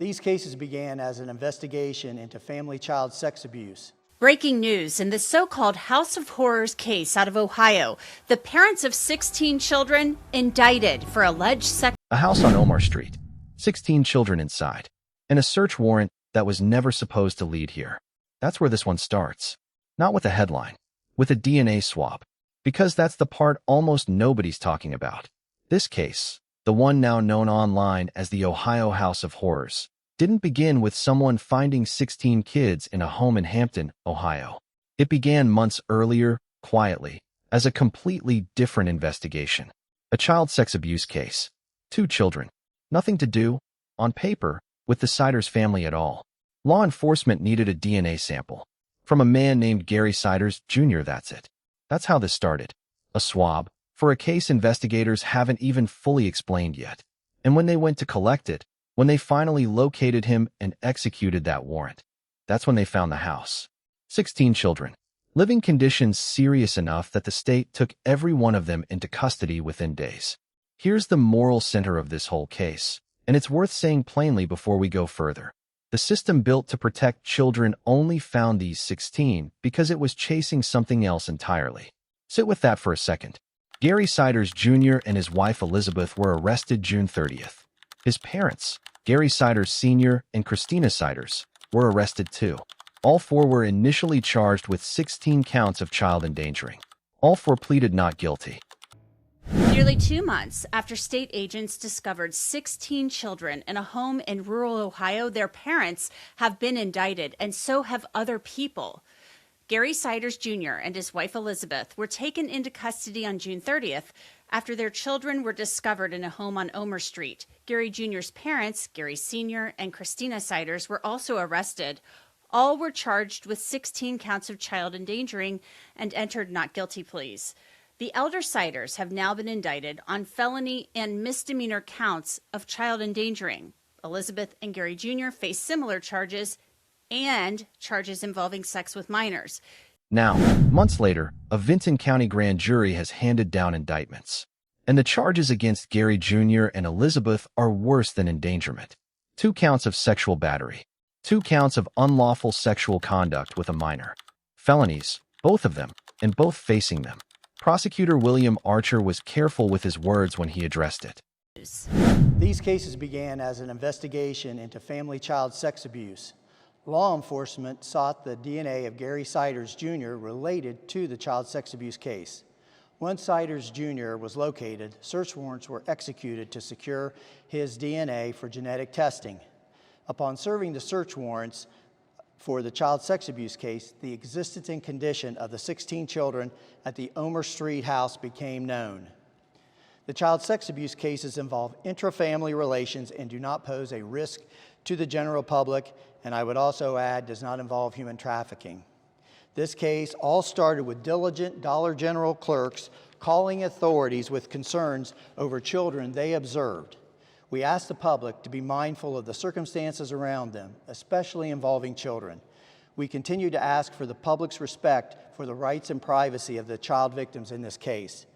These cases began as an investigation into family child sex abuse. Breaking news in the so-called House of Horrors case out of Ohio. The parents of 16 children indicted for alleged sex. A house on Omar Street, 16 children inside, and a search warrant that was never supposed to lead here. That's where this one starts. Not with a headline, with a DNA swab, because that's the part almost nobody's talking about. This case, the one now known online as the Ohio House of Horrors, didn't begin with someone finding 16 kids in a home in Hampton, Ohio. It began months earlier, quietly, as a completely different investigation. A child sex abuse case. 2 children. Nothing to do, on paper, with the Ciders family at all. Law enforcement needed a DNA sample. From a man named Gary Ciders Jr. That's it. That's how this started. A swab, for a case investigators haven't even fully explained yet. And when they went to collect it, when they finally located him and executed that warrant, that's when they found the house. 16 children. Living conditions serious enough that the state took every one of them into custody within days. Here's the moral center of this whole case, and it's worth saying plainly before we go further. The system built to protect children only found these 16 because it was chasing something else entirely. Sit with that for a second. Gary Ciders Jr. and his wife Elizabeth were arrested June 30th. His parents, Gary Ciders Sr. and Christina Ciders, were arrested too. All 4 were initially charged with 16 counts of child endangering. All 4 pleaded not guilty. Nearly 2 months after state agents discovered 16 children in a home in rural Ohio, their parents have been indicted, and so have other people. Gary Ciders Jr. and his wife Elizabeth were taken into custody on June 30th after their children were discovered in a home on Omar Street. Gary Jr.'s parents, Gary Sr. and Christina Ciders, were also arrested. All were charged with 16 counts of child endangering and entered not guilty pleas. The elder Ciders have now been indicted on felony and misdemeanor counts of child endangering. Elizabeth and Gary Jr. face similar charges and charges involving sex with minors. Now, months later, a Vinton County grand jury has handed down indictments. And the charges against Gary Jr. and Elizabeth are worse than endangerment. 2 counts of sexual battery. 2 counts of unlawful sexual conduct with a minor. Felonies, both of them, and both facing them. Prosecutor William Archer was careful with his words when he addressed it. These cases began as an investigation into family child sex abuse. Law enforcement sought the DNA of Gary Ciders Jr. related to the child sex abuse case. Once Ciders Jr. was located, search warrants were executed to secure his DNA for genetic testing. Upon serving the search warrants for the child sex abuse case, the existence and condition of the 16 children at the Omar Street house became known. The child sex abuse cases involve intrafamily relations and do not pose a risk to the general public, and I would also add, does not involve human trafficking. This case all started with diligent Dollar General clerks calling authorities with concerns over children they observed. We ask the public to be mindful of the circumstances around them, especially involving children. We continue to ask for the public's respect for the rights and privacy of the child victims in this case.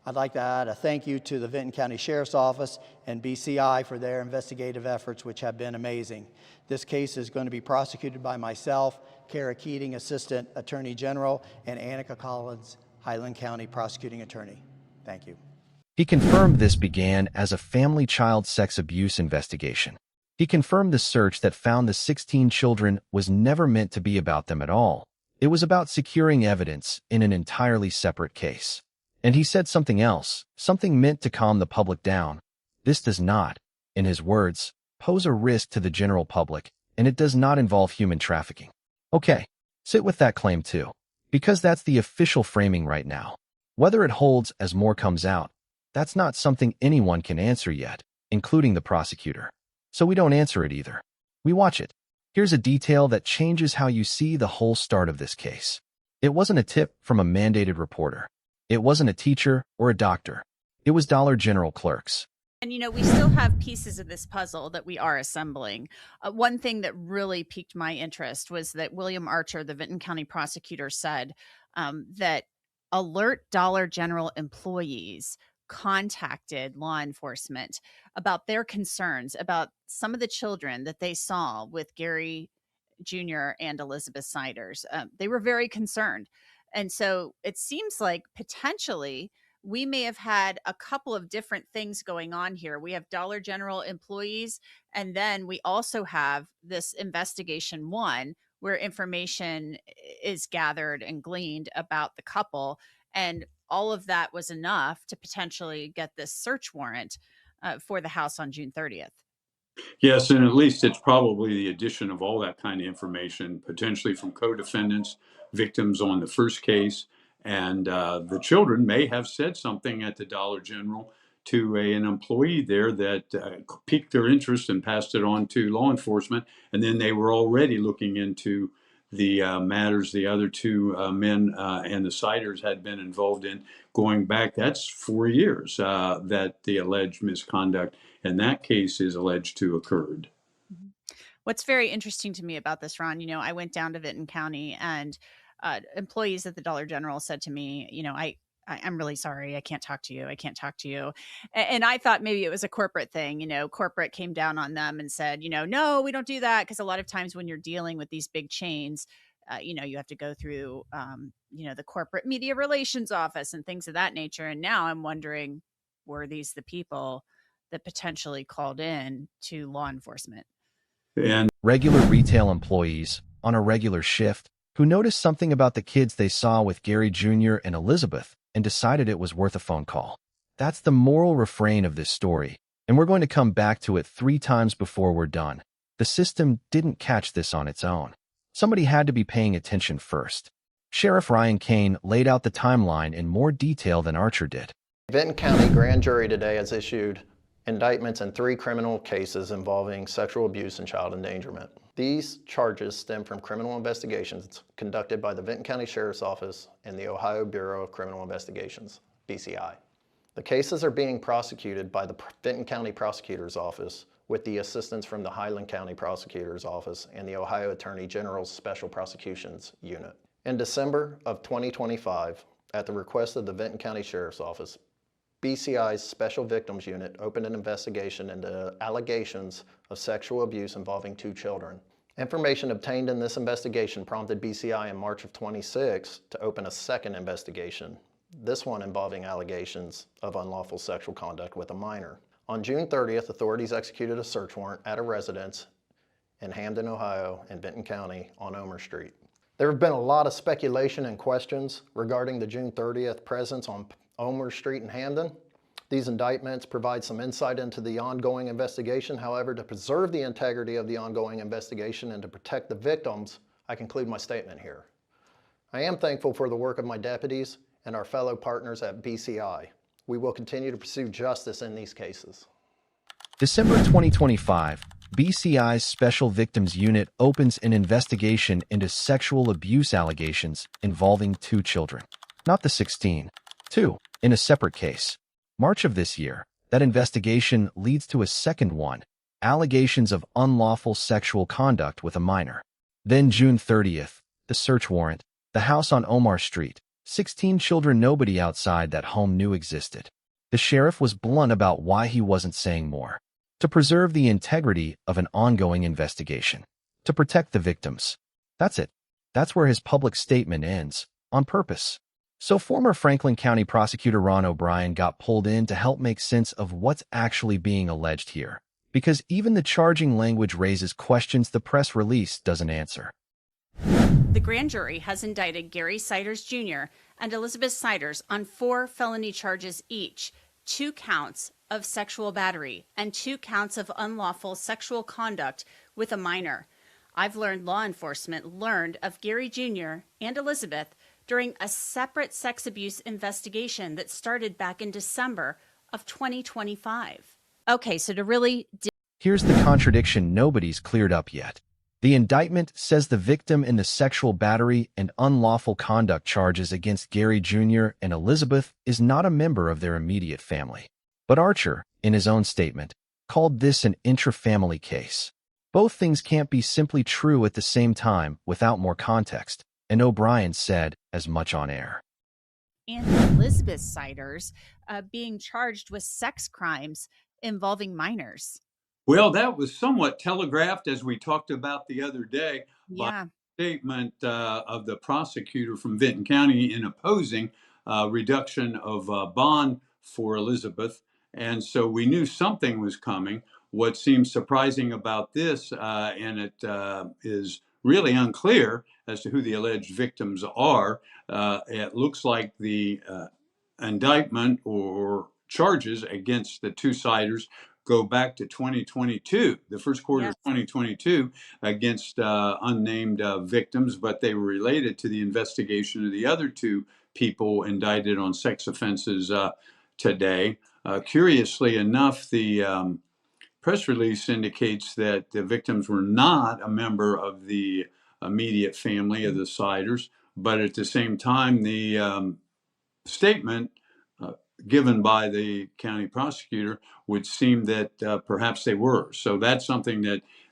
I'd like to add a thank you to the Vinton County Sheriff's Office and BCI for their investigative efforts, which have been amazing. This case is going to be prosecuted by myself, Kara Keating, Assistant Attorney General, and Annika Collins, Highland County Prosecuting Attorney. Thank you. He confirmed this began as a family child sex abuse investigation. He confirmed the search that found the 16 children was never meant to be about them at all. It was about securing evidence in an entirely separate case. And he said something else, something meant to calm the public down. This does not, in his words, pose a risk to the general public, and it does not involve human trafficking. Okay, sit with that claim too, because that's the official framing right now. Whether it holds as more comes out, that's not something anyone can answer yet, including the prosecutor. So we don't answer it either. We watch it. Here's a detail that changes how you see the whole start of this case. It wasn't a tip from a mandated reporter. It wasn't a teacher or a doctor. It was Dollar General clerks. And, we still have pieces of this puzzle that we are assembling. One thing that really piqued my interest was that William Archer, the Vinton County prosecutor, said that alert Dollar General employees contacted law enforcement about their concerns about some of the children that they saw with Gary Jr. and Elizabeth Ciders. They were very concerned. And so it seems like potentially we may have had a couple of different things going on here. We have Dollar General employees, and then we also have this investigation one where information is gathered and gleaned about the couple. And all of that was enough to potentially get this search warrant for the house on June 30th. Yes, and at least it's probably the addition of all that kind of information, potentially from co-defendants, victims on the first case, and the children may have said something at the Dollar General to an employee there that piqued their interest and passed it on to law enforcement, and then they were already looking into the matters the other two men and the Ciders had been involved in going back. That's 4 years that the alleged misconduct in that case is alleged to occurred. Mhm. What's very interesting to me about this, Ron, I went down to Vinton County, and employees at the Dollar General said to me, I'm really sorry. I can't talk to you. I can't talk to you. And I thought maybe it was a corporate thing. Corporate came down on them and said, no, we don't do that. Because a lot of times when you're dealing with these big chains, you have to go through, the corporate media relations office and things of that nature. And now I'm wondering, were these the people that potentially called in to law enforcement? And Regular retail employees on a regular shift who noticed something about the kids they saw with Gary Jr. and Elizabeth and decided it was worth a phone call. That's the moral refrain of this story, and we're going to come back to it 3 times before we're done. The system didn't catch this on its own. Somebody had to be paying attention first. Sheriff Ryan Kane laid out the timeline in more detail than Archer did. Vinton County grand jury today has issued indictments in 3 criminal cases involving sexual abuse and child endangerment. These charges stem from criminal investigations conducted by the Vinton County Sheriff's Office and the Ohio Bureau of Criminal Investigations, BCI. The cases are being prosecuted by the Vinton County Prosecutor's Office with the assistance from the Highland County Prosecutor's Office and the Ohio Attorney General's Special Prosecutions Unit. In December of 2025, at the request of the Vinton County Sheriff's Office, BCI's Special Victims Unit opened an investigation into allegations of sexual abuse involving 2 children. Information obtained in this investigation prompted BCI in March of 26 to open a second investigation, this one involving allegations of unlawful sexual conduct with a minor. On June 30th, authorities executed a search warrant at a residence in Hamden, Ohio, and Vinton County on Omar Street. There have been a lot of speculation and questions regarding the June 30th presence on Omar Street in Hamden. These indictments provide some insight into the ongoing investigation. However, to preserve the integrity of the ongoing investigation and to protect the victims, I conclude my statement here. I am thankful for the work of my deputies and our fellow partners at BCI. We will continue to pursue justice in these cases. December 2025, BCI's Special Victims Unit opens an investigation into sexual abuse allegations involving 2 children, not the 16, 2, in a separate case. March of this year, that investigation leads to a second one, allegations of unlawful sexual conduct with a minor. Then June 30th, the search warrant, the house on Omar Street, 16 children nobody outside that home knew existed. The sheriff was blunt about why he wasn't saying more. To preserve the integrity of an ongoing investigation. To protect the victims. That's it. That's where his public statement ends, on purpose. So former Franklin County Prosecutor Ron O'Brien got pulled in to help make sense of what's actually being alleged here. Because even the charging language raises questions the press release doesn't answer. The grand jury has indicted Gary Ciders Jr. and Elizabeth Ciders on 4 felony charges each, 2 counts of sexual battery and 2 counts of unlawful sexual conduct with a minor. I've learned law enforcement learned of Gary Jr. and Elizabeth during a separate sex abuse investigation that started back in December of 2025. Okay, so to really Here's the contradiction nobody's cleared up yet. The indictment says the victim in the sexual battery and unlawful conduct charges against Gary Jr. and Elizabeth is not a member of their immediate family. But Archer, in his own statement, called this an intrafamily case. Both things can't be simply true at the same time without more context, and O'Brien said as much on air. and Elizabeth Ciders being charged with sex crimes involving minors. Well, that was somewhat telegraphed, as we talked about the other day, by Yeah. a statement of the prosecutor from Vinton County in opposing reduction of bond for Elizabeth. And so we knew something was coming. What seems surprising about this, and it is really unclear as to who the alleged victims are, it looks like the indictment or charges against the two Ciders go back to 2022, the first quarter Yes. of 2022, against unnamed victims, but they were related to the investigation of the other two people indicted on sex offenses today. Curiously enough, the press release indicates that the victims were not a member of the immediate family of the Ciders, but at the same time, the statement uh, given by the county prosecutor would seem that perhaps they were. So that's something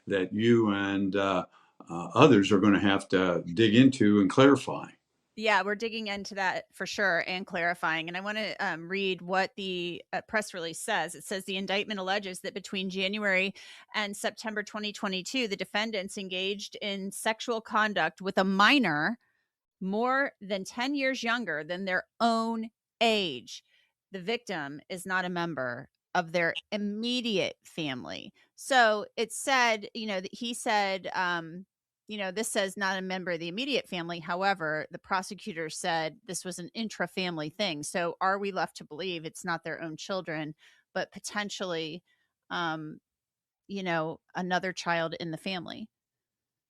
that you and others are going to have to dig into and clarify. Yeah, we're digging into that for sure and clarifying. And I want to read what the press release says. It says the indictment alleges that between January and September 2022, the defendants engaged in sexual conduct with a minor more than 10 years younger than their own age. The victim is not a member of their immediate family. So it said, that he said, this says not a member of the immediate family. However, the prosecutor said this was an intrafamily thing. So are we left to believe it's not their own children, but potentially, another child in the family?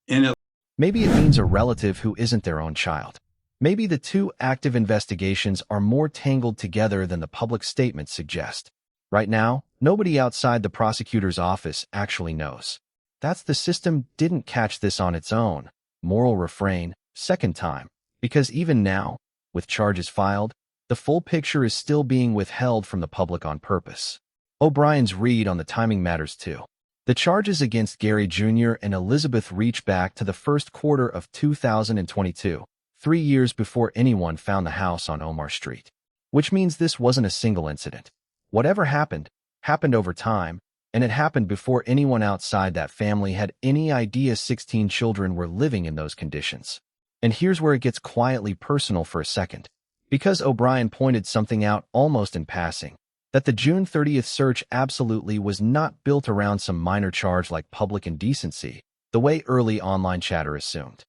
And it Maybe it means a relative who isn't their own child. Maybe the two active investigations are more tangled together than the public statements suggest. Right now, nobody outside the prosecutor's office actually knows. That's the system didn't catch this on its own. Moral refrain, second time. Because even now, with charges filed, the full picture is still being withheld from the public on purpose. O'Brien's read on the timing matters too. The charges against Gary Jr. and Elizabeth reach back to the first quarter of 2022, 3 years before anyone found the house on Omar Street. Which means this wasn't a single incident. Whatever happened, happened over time, and it happened before anyone outside that family had any idea 16 children were living in those conditions. And here's where it gets quietly personal for a second. Because O'Brien pointed something out almost in passing, that the June 30th search absolutely was not built around some minor charge like public indecency, the way early online chatter assumed.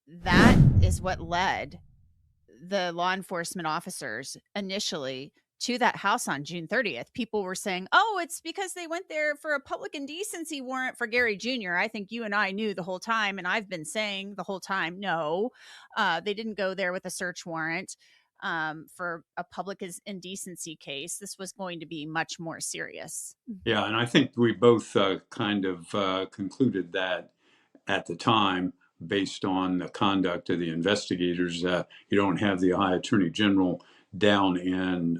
That is what led the law enforcement officers initially to that house on June 30th. People were saying, oh, it's because they went there for a public indecency warrant for Gary Jr. I think you and I knew the whole time, and I've been saying the whole time, no, they didn't go there with a search warrant for a public indecency case. This was going to be much more serious. Yeah, and I think we both kind of concluded that at the time, based on the conduct of the investigators. You don't have the Ohio Attorney General down in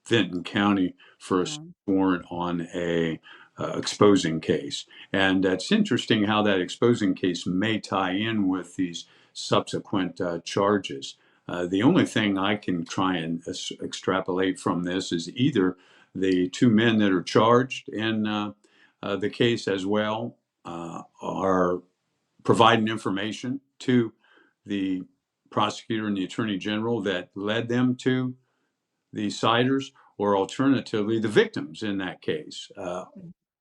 Vinton County for a warrant on a exposing case. And it's interesting how that exposing case may tie in with these subsequent charges. The only thing I can try and extrapolate from this is either the two men that are charged in the case as well are providing information to the prosecutor and the attorney general that led them to the Ciders, or alternatively, the victims in that case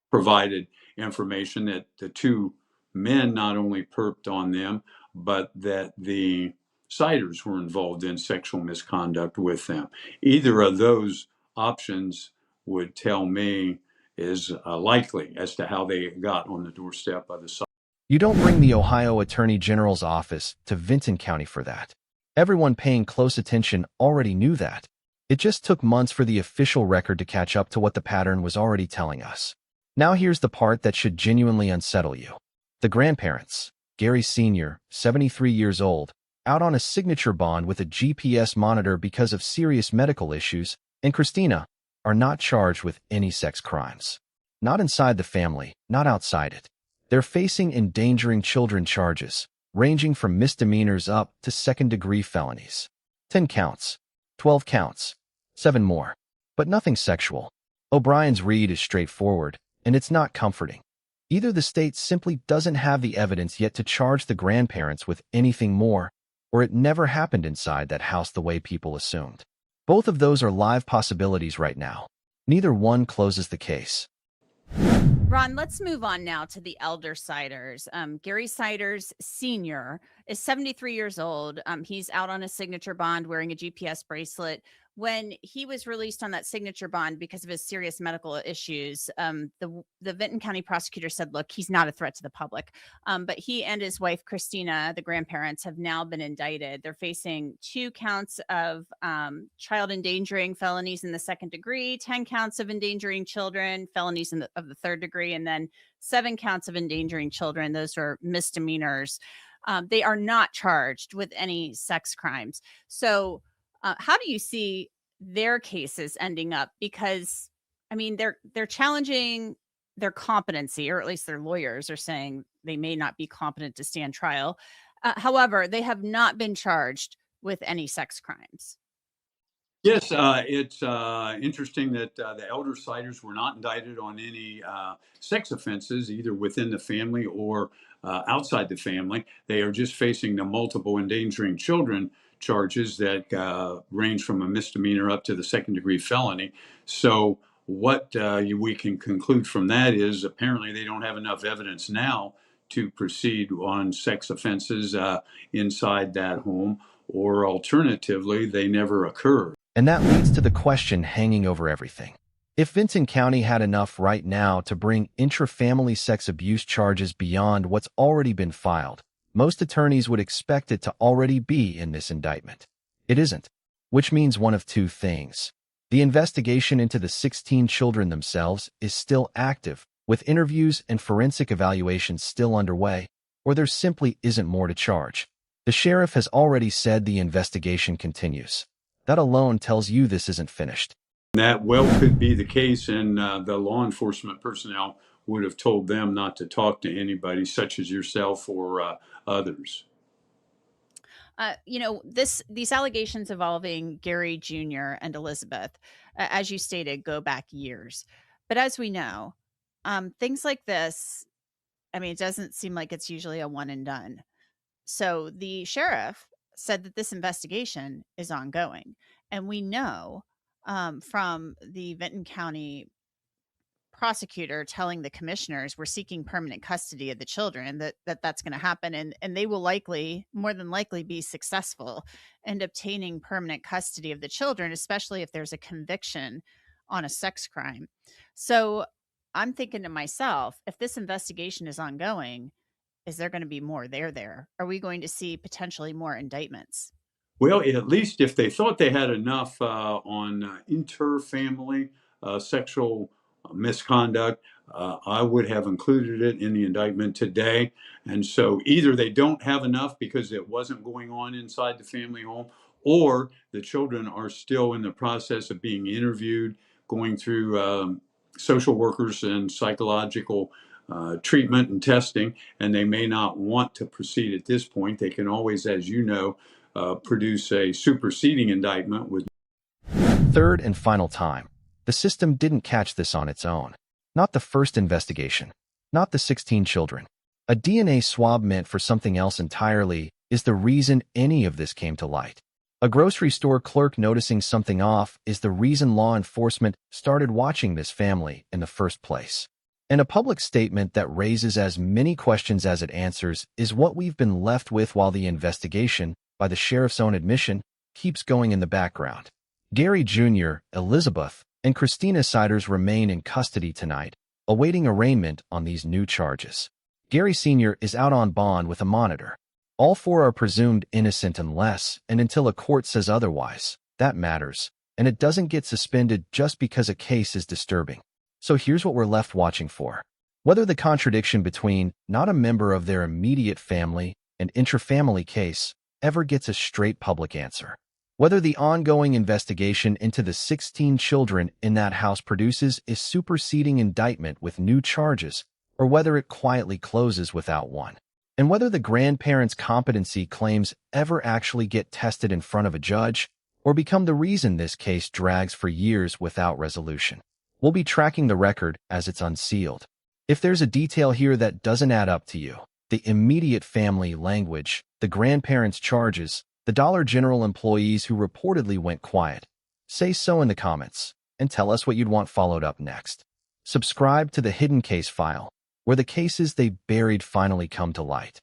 provided information that the two men not only perped on them, but that the Ciders were involved in sexual misconduct with them. Either of those options would tell me is likely as to how they got on the doorstep of the Ciders. You don't bring the Ohio Attorney General's office to Vinton County for that. Everyone paying close attention already knew that. It just took months for the official record to catch up to what the pattern was already telling us. Now here's the part that should genuinely unsettle you. The grandparents, Gary Sr., 73 years old, out on a signature bond with a GPS monitor because of serious medical issues, and Christina, are not charged with any sex crimes. Not inside the family, not outside it. They're facing endangering children charges, ranging from misdemeanors up to second-degree felonies. 10 counts, 12 counts, 7 more. But nothing sexual. O'Brien's read is straightforward, and it's not comforting. Either the state simply doesn't have the evidence yet to charge the grandparents with anything more, or it never happened inside that house the way people assumed. Both of those are live possibilities right now. Neither one closes the case. Ron, let's move on now to the elder Ciders. Gary Ciders Sr. is 73 years old. He's out on a signature bond wearing a GPS bracelet. When he was released on that signature bond because of his serious medical issues, the Vinton County prosecutor said, look, he's not a threat to the public. But he and his wife, Christina, the grandparents, have now been indicted. They're facing 2 counts of child endangering felonies in the 2nd degree, 10 counts of endangering children, felonies of the 3rd degree, and then 7 counts of endangering children. Those are misdemeanors. They are not charged with any sex crimes. So how do you see their cases ending up? Because, I mean, they're challenging their competency, or at least their lawyers are saying they may not be competent to stand trial. However, they have not been charged with any sex crimes. Yes, it's interesting that the elder Ciders were not indicted on any sex offenses, either within the family or outside the family. They are just facing the multiple endangering children charges that range from a misdemeanor up to the 2nd degree felony. So what we can conclude from that is apparently they don't have enough evidence now to proceed on sex offenses inside that home, or alternatively, they never occurred. And that leads to the question hanging over everything. If Vinton County had enough right now to bring intrafamily sex abuse charges beyond what's already been filed, most attorneys would expect it to already be in this indictment. It isn't, which means one of 2 things. The investigation into the 16 children themselves is still active, with interviews and forensic evaluations still underway, or there simply isn't more to charge. The sheriff has already said the investigation continues. That alone tells you this isn't finished. That well could be the case, and the law enforcement personnel would have told them not to talk to anybody such as yourself or others. These allegations involving Gary Jr. and Elizabeth, as you stated, go back years. But as we know, things like this, I mean, it doesn't seem like it's usually a one and done. So the sheriff said that this investigation is ongoing. And we know from the Vinton County prosecutor telling the commissioners we're seeking permanent custody of the children, that's going to happen. And they will more than likely be successful in obtaining permanent custody of the children, especially if there's a conviction on a sex crime. So I'm thinking to myself, if this investigation is ongoing, is there going to be more there? Are we going to see potentially more indictments? Well, at least if they thought they had enough on inter-family sexual misconduct, I would have included it in the indictment today. And so either they don't have enough because it wasn't going on inside the family home, or the children are still in the process of being interviewed, going through social workers and psychological treatment and testing, and they may not want to proceed at this point. They can always, as you know, produce a superseding indictment with. Third and final time, the system didn't catch this on its own. Not the first investigation, not the 16 children. A DNA swab meant for something else entirely is the reason any of this came to light. A grocery store clerk noticing something off is the reason law enforcement started watching this family in the first place. And a public statement that raises as many questions as it answers is what we've been left with while the investigation, by the sheriff's own admission, keeps going in the background. Gary Jr., Elizabeth, and Christina Ciders remain in custody tonight, awaiting arraignment on these new charges. Gary Sr. is out on bond with a monitor. All 4 are presumed innocent unless and until a court says otherwise. That matters, and it doesn't get suspended just because a case is disturbing. So here's what we're left watching for. Whether the contradiction between not a member of their immediate family and intrafamily case ever gets a straight public answer. Whether the ongoing investigation into the 16 children in that house produces a superseding indictment with new charges, or whether it quietly closes without one. and whether the grandparents' competency claims ever actually get tested in front of a judge or become the reason this case drags for years without resolution. We'll be tracking the record as it's unsealed. If there's a detail here that doesn't add up to you, the immediate family language, the grandparents' charges, the Dollar General employees who reportedly went quiet, say so in the comments and tell us what you'd want followed up next. Subscribe to the Hidden Case File, where the cases they buried finally come to light.